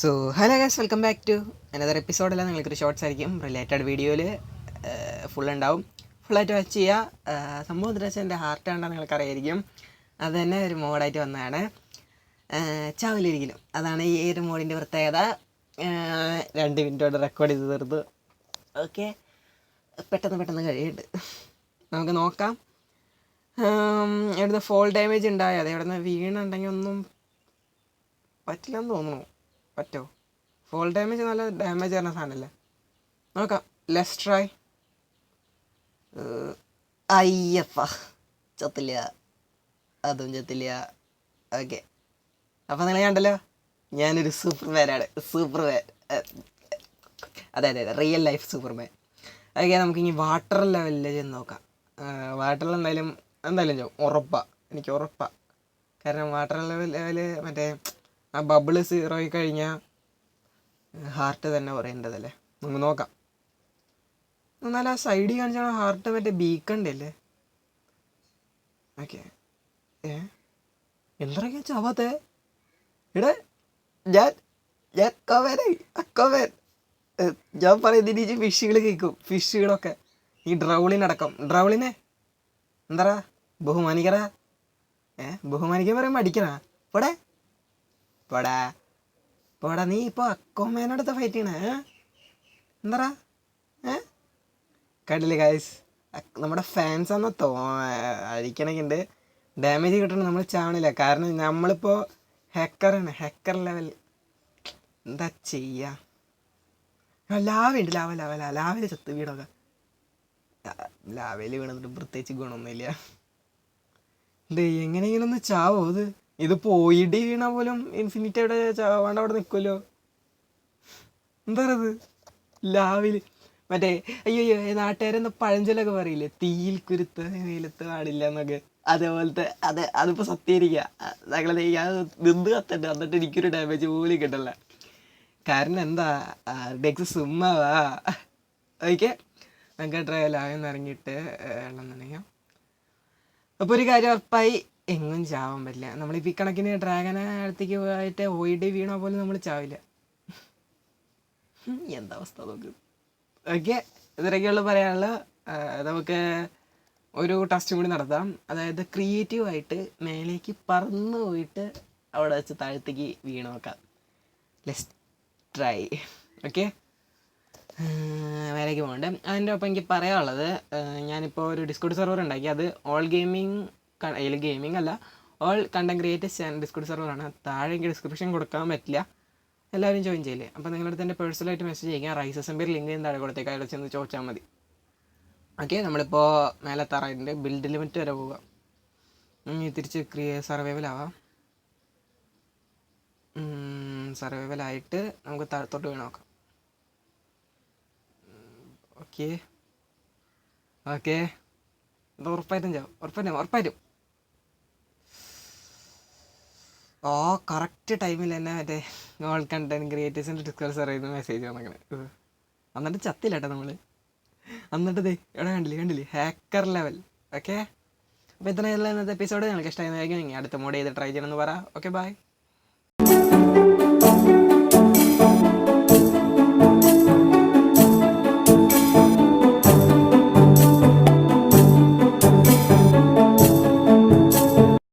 So hello guys, welcome back to another എപ്പിസോഡെല്ലാം നിങ്ങൾക്കൊരു shorts ആയിരിക്കും. റിലേറ്റഡ് വീഡിയോയിൽ ഫുൾ ഉണ്ടാവും. ഫുള്ളായിട്ട് വാച്ച് ചെയ്യുക. സംഭവം എന്താ വെച്ചാൽ എൻ്റെ ഹാർട്ട് കണ്ടാൽ നിങ്ങൾക്കറിയായിരിക്കും. അത് തന്നെ ഒരു മോഡായിട്ട് വന്നതാണ്. ചാവിലിരിക്കലും അതാണ് ഈ ഒരു മോഡിൻ്റെ പ്രത്യേകത. 2 മിനിറ്റോടെ റെക്കോർഡ് ചെയ്ത് തീർത്ത്. ഓക്കെ, പെട്ടെന്ന് കഴിയുന്നുണ്ട്. നമുക്ക് നോക്കാം. എവിടുന്ന് ഫോൾ ഡാമേജ് ഉണ്ടായത്, എവിടുന്ന് വീണുണ്ടെങ്കിൽ ഒന്നും പറ്റില്ലെന്ന് തോന്നുന്നു. പറ്റോ? ഫോൾ ഡാമേജ് നല്ല ഡാമേജ് വരുന്ന സാധനമല്ലേ. നോക്കാം, ലെറ്റ്സ് ട്രൈ. അയ്യപ്പ, ചത്തില്ല, അതും ചത്തില്ല. ഓക്കെ, അപ്പോൾ നിങ്ങൾ കണ്ടല്ലോ, ഞാനൊരു സൂപ്പർമാനാണ്. സൂപ്പർമാൻ, അതെ, റിയൽ ലൈഫ് സൂപ്പർമാൻ. ഓക്കെ, നമുക്കിനി വാട്ടർ ലെവലിൽ ചെന്ന് നോക്കാം. വാട്ടറിൽ എന്തായാലും ചാവും, ഉറപ്പാണ്. എനിക്ക് ഉറപ്പാണ്. കാരണം വാട്ടർ ലെവല് മറ്റേ ആ ബബിള് 0 ആയി കഴിഞ്ഞാൽ ഹാർട്ട് തന്നെ പറയേണ്ടതല്ലേ. നമുക്ക് നോക്കാം. എന്നാൽ ആ സൈഡിൽ കാണിച്ചാൽ ഹാർട്ട് മറ്റേ ബീക്കണ്ടേ അല്ലേ. ഓക്കെ, എന്തൊക്കെയാ ചാവാത്തേ? ഇവിടെ ഞാൻ ഞാൻ പറയുന്നതിന് ഈ ഫിഷുകൾ കേൾക്കും. ഫിഷുകളൊക്കെ ഈ ഡ്രൗളിനടക്കം. ഡ്രൗളിനെ എന്താ ബഹുമാനിക്കറാ. ബഹുമാനിക്കാൻ പറയുമ്പോൾ അടിക്കണാ. പോടാ നീ ഇപ്പോൾ അക്കോമേനടുത്ത് ഫൈറ്റ് ചെയ്യണേ. എന്താ കണ്ടില്ലേ ഗൈസ്, നമ്മുടെ ഫാൻസ് അന്ന് അടിക്കണമെങ്കിൽ ഡാമേജ് കിട്ടണം. നമ്മൾ ചാവണില്ല, കാരണം നമ്മളിപ്പോൾ ഹാക്കറാണ്. Hacker level. എന്താ ചെയ്യുക? ലാവയുണ്ട്, ലാവയിൽ ചത്ത് വീടൊക്കെ. ലാവയിൽ വീണിട്ട് പ്രത്യേകിച്ച് ഗുണമൊന്നുമില്ല. എങ്ങനെയെങ്കിലും ഒന്ന് ചാവോ? ഇത് പോയിട്ട് വീണ പോലും ഇൻഫിനിറ്റി അവിടെ ചാവാണ്ട് അവിടെ നിൽക്കുമല്ലോ. എന്താ പറയുക, ലാവിൽ മറ്റേ അയ്യോ നാട്ടുകാരെന്ന് പഴഞ്ചൊല്ലൊക്കെ പറയില്ലേ, തീയിൽ കുരുത്ത് വെയിലത്ത് പാടില്ല എന്നൊക്കെ. അതേപോലത്തെ അതിപ്പോൾ സത്യമായിരിക്കുക. ഞങ്ങളെ ഞാൻ നിന്ന് കത്തണ്ട, എന്നിട്ട് എനിക്കൊരു ഡാമേജ് പോലും കിട്ടല്ല. കാരണം എന്താ, ഡെക്സ് സുമ്മാവാ. ഓക്കെ, നമുക്ക് ലാവിൽ ഇറങ്ങിയിട്ട് വെള്ളം. അപ്പോൾ ഒരു കാര്യം ഉറപ്പായി, എങ്ങും ചാവാൻ പറ്റില്ല. നമ്മളിപ്പോൾ ഈ കണക്കിന് ഡ്രാഗനെ അടുത്തേക്ക് പോയിട്ട് ഓയിഡ് വീണ പോലും നമ്മൾ ചാവില്ല. എന്താ അവസ്ഥ നോക്ക്. ഓക്കെ, ഇത്രയൊക്കെയുള്ളൂ പറയാനുള്ള. നമുക്ക് ഒരു ടെസ്റ്റും കൂടി നടത്താം. അതായത് ക്രിയേറ്റീവായിട്ട് മേലേക്ക് പറന്ന് പോയിട്ട് അവിടെ വെച്ച് താഴത്തേക്ക് വീണ് നോക്കാം. Let's try. ഓക്കെ, മേലേക്ക് പോകണ്ടേ. അതിൻ്റെ ഒപ്പം എനിക്ക് പറയാനുള്ളത്, ഞാനിപ്പോൾ ഒരു ഡിസ്കോഡ് സെർവർ ഉണ്ടാക്കി. അത് ഓൾ ഗെയിമിംഗ് അല്ല, ഓൾ കണ്ടന്റ് ക്രിയേറ്റേഴ്സ് ഡിസ്കോഡ് സെർവറാണ്. താഴെ എനിക്ക് ഡിസ്ക്രിപ്ഷൻ കൊടുക്കാൻ പറ്റില്ല, എല്ലാവരും ജോയിൻ ചെയ്യില്ലേ. അപ്പോൾ നിങ്ങളുടെ അടുത്ത് എൻ്റെ പേഴ്സണലായിട്ട് മെസ്സേജ് ചെയ്യാം. റൈസസിൻ്റെ ലിങ്ക് താഴെ കൊടുത്തേക്ക്, അവിടെ ചെന്ന് ചോദിച്ചാൽ മതി. ഓക്കെ, നമ്മളിപ്പോൾ മേലെ തറയിൻ്റെ ബിൽഡ് ലിമിറ്റ് വരെ പോകാം. തിരിച്ച് സർവൈവലാവാം. സർവൈവലായിട്ട് നമുക്ക് താഴത്തോട്ട് വീണ് നോക്കാം. ഓക്കെ ഇത് ഉറപ്പായിട്ടും ചാവും, ഉറപ്പായിട്ടും. കറക്റ്റ് ടൈമിൽ തന്നെ മറ്റേ ഓൾ കണ്ടന്റ് ക്രിയേറ്റേഴ്സിൻ്റെ ഡിസ്കസ് അറിയുന്ന മെസ്സേജ് വന്നേക്കണേ. എന്നിട്ട് ചത്തില്ല കേട്ടോ നമ്മൾ. എന്നിട്ട് എവിടെ കണ്ടില്ലേ ഹാക്കർ ലെവൽ. ഓക്കെ, അപ്പോൾ ഇത്രയുള്ള ഇന്നത്തെ എപ്പിസോഡ് നിങ്ങൾക്ക് ഇഷ്ടമായിരുന്നെങ്കിൽ അടുത്ത മോഡ് ചെയ്ത് ട്രൈ ചെയ്യണമെന്ന് പറ. Okay, by.